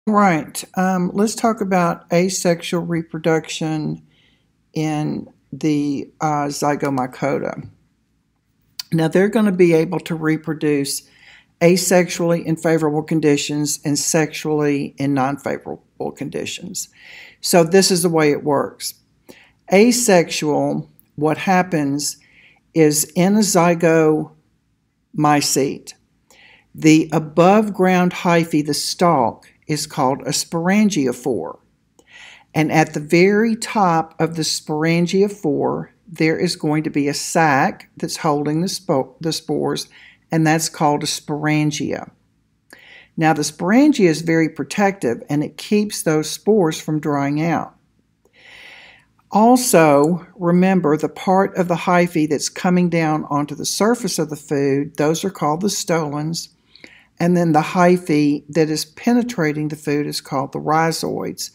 Right. Let's talk about asexual reproduction in the zygomycota. Now, they're going to be able to reproduce asexually in favorable conditions and sexually in non-favorable conditions. So this is the way it works. Asexual, what happens is in a zygomycete, the above ground hyphae, the stalk, is called a sporangiophore. And at the very top of the sporangiophore, there is going to be a sac that's holding the spores, and that's called a sporangia. Now, the sporangia is very protective, and it keeps those spores from drying out. Also, remember the part of the hyphae that's coming down onto the surface of the food, those are called the stolons, and then the hyphae that is penetrating the food is called the rhizoids.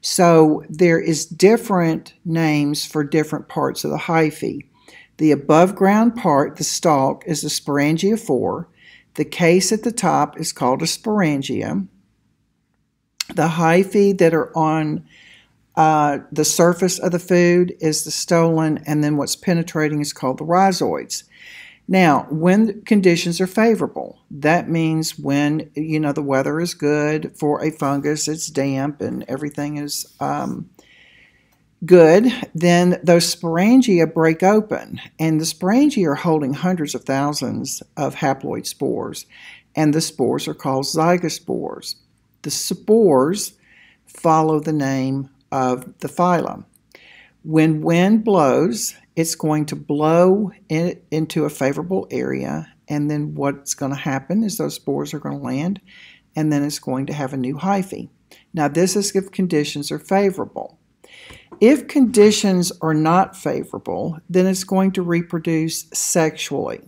So there is different names for different parts of the hyphae. The above ground part, the stalk, is the sporangiophore. The case at the top is called a sporangia. The hyphae that are on the surface of the food is the stolon, and then what's penetrating is called the rhizoids. Now, when conditions are favorable, that means when, the weather is good for a fungus, it's damp and everything is good, then those sporangia break open. And the sporangia are holding hundreds of thousands of haploid spores, and the spores are called zygospores. The spores follow the name of the phylum. When wind blows, it's going to blow into a favorable area, and then what's going to happen is those spores are going to land, and then it's going to have a new hyphae. Now, this is if conditions are favorable. If conditions are not favorable, then it's going to reproduce sexually.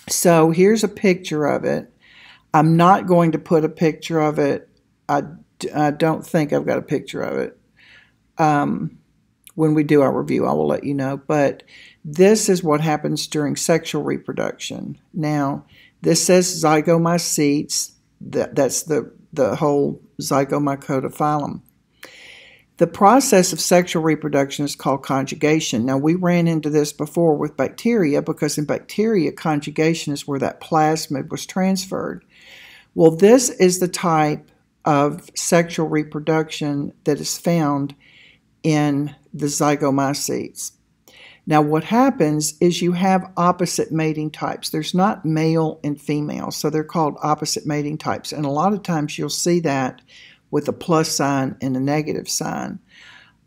So here's a picture of it. I'm not going to put a picture of it. I don't think I've got a picture of it. When we do our review, I will let you know. But this is what happens during sexual reproduction. Now, this says zygomycetes. That's the whole zygomycota phylum. The process of sexual reproduction is called conjugation. Now, we ran into this before with bacteria because in bacteria, conjugation is where that plasmid was transferred. Well, this is the type of sexual reproduction that is found in the zygomycetes. Now, what happens is you have opposite mating types. There's not male and female, so they're called opposite mating types. And a lot of times you'll see that with a plus sign and a negative sign.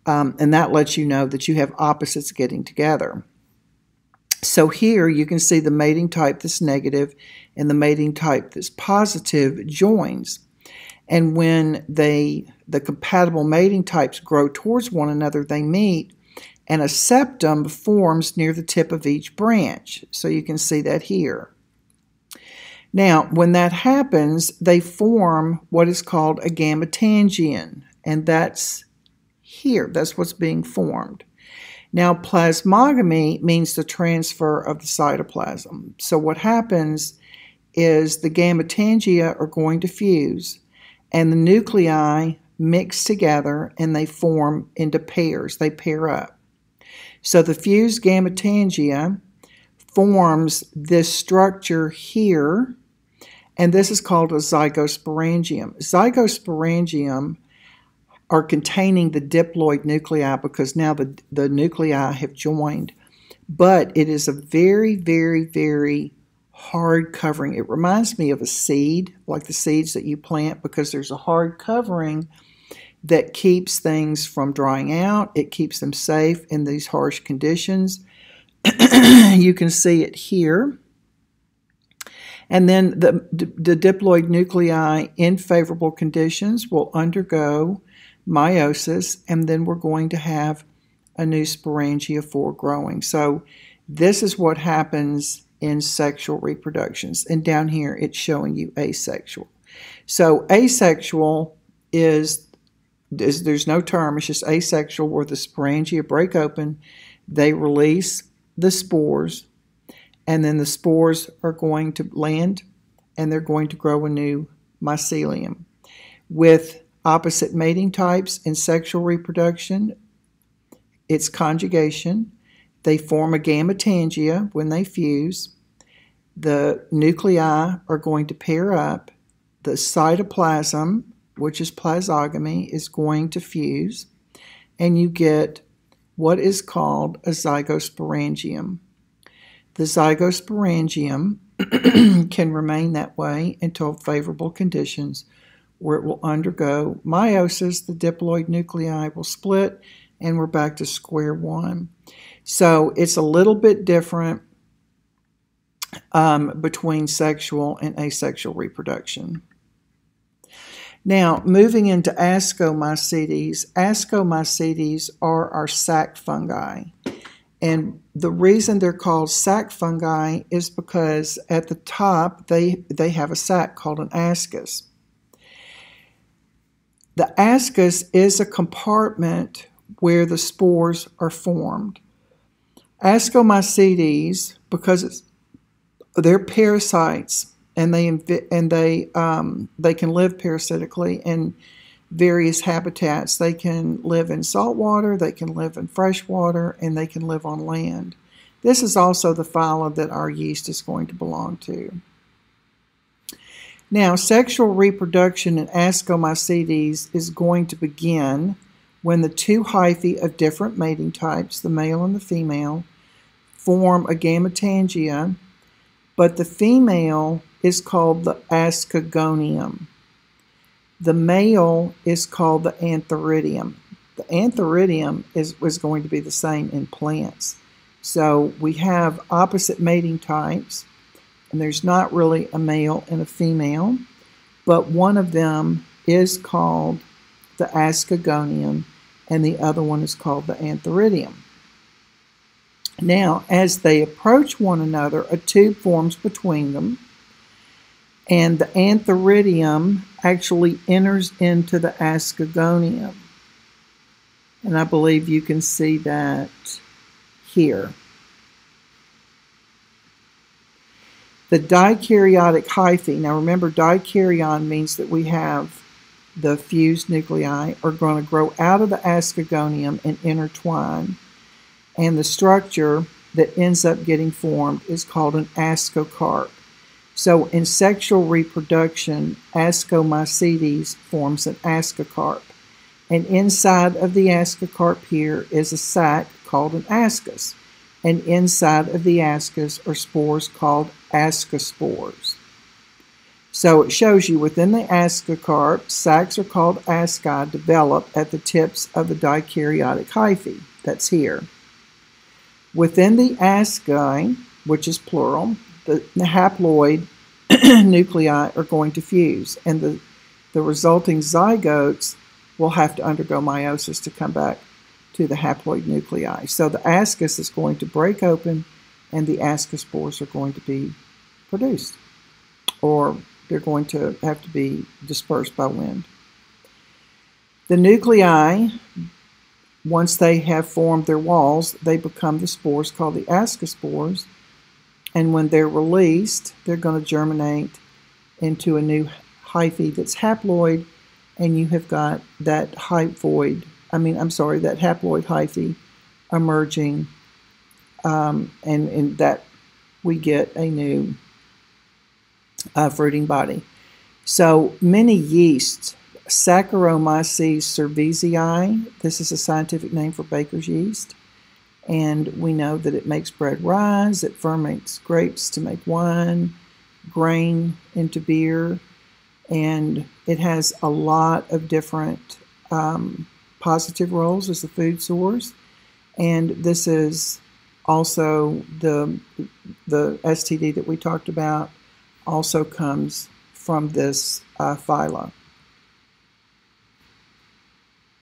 And that lets you know that you have opposites getting together. So here you can see the mating type that's negative and the mating type that's positive joins. And when the compatible mating types grow towards one another, they meet, and a septum forms near the tip of each branch. So you can see that here. Now, when that happens, they form what is called a gametangion, and that's here. That's what's being formed. Now, plasmogamy means the transfer of the cytoplasm. So what happens is the gametangia are going to fuse, and the nuclei mix together and they form into pairs. They pair up. So the fused gametangia forms this structure here, and this is called a zygosporangium. Zygosporangium are containing the diploid nuclei because now the nuclei have joined. But it is a very, very, very hard covering. It reminds me of a seed, like the seeds that you plant, because there's a hard covering that keeps things from drying out. It keeps them safe in these harsh conditions. You can see it here. And then the diploid nuclei in favorable conditions will undergo meiosis, and then we're going to have a new sporangiophore growing. So this is what happens in sexual reproductions. And down here, it's showing you asexual. So asexual is there's no term, it's just asexual, where the sporangia break open, they release the spores, and then the spores are going to land and they're going to grow a new mycelium. With opposite mating types in sexual reproduction, it's conjugation. They form a gametangia when they fuse. The nuclei are going to pair up. The cytoplasm, which is plasogamy, is going to fuse. And you get what is called a zygosporangium. The zygosporangium can remain that way until favorable conditions, where it will undergo meiosis, the diploid nuclei will split, and we're back to square one. So it's a little bit different between sexual and asexual reproduction. Now, moving into ascomycetes. Ascomycetes are our sac fungi. And the reason they're called sac fungi is because at the top they have a sac called an ascus. The ascus is a compartment where the spores are formed. Ascomycetes, because they're parasites, and they can live parasitically in various habitats. They can live in salt water, they can live in fresh water, and they can live on land. This is also the phyla that our yeast is going to belong to. Now, sexual reproduction in Ascomycetes is going to begin when the two hyphae of different mating types, the male and the female, form a gametangia, but the female is called the ascogonium. The male is called the antheridium. The antheridium was going to be the same in plants. So we have opposite mating types, and there's not really a male and a female, but one of them is called the ascogonium, and the other one is called the antheridium. Now, as they approach one another, a tube forms between them, and the antheridium actually enters into the ascogonium. And I believe you can see that here. The dikaryotic hyphae, now remember dikaryon means that we have the fused nuclei are going to grow out of the ascogonium and intertwine. And the structure that ends up getting formed is called an ascocarp. So in sexual reproduction, Ascomycetes forms an ascocarp. And inside of the ascocarp here is a sac called an ascus. And inside of the ascus are spores called ascospores. So it shows you within the ascocarp, sacs are called asci, develop at the tips of the dikaryotic hyphae. That's here. Within the asci, which is plural, the haploid nuclei are going to fuse, and the resulting zygotes will have to undergo meiosis to come back to the haploid nuclei. So the ascus is going to break open, and the ascospores are going to be produced, or they're going to have to be dispersed by wind. The nuclei, once they have formed their walls, they become the spores called the ascospores. And when they're released, they're going to germinate into a new hyphae that's haploid, and you have got that haploid hyphae emerging, and that we get a new fruiting body. So many yeasts, Saccharomyces cerevisiae, this is a scientific name for baker's yeast, and we know that it makes bread rise, it ferments grapes to make wine, grain into beer, and it has a lot of different positive roles as a food source. And this is also the STD that we talked about also comes from this phyla.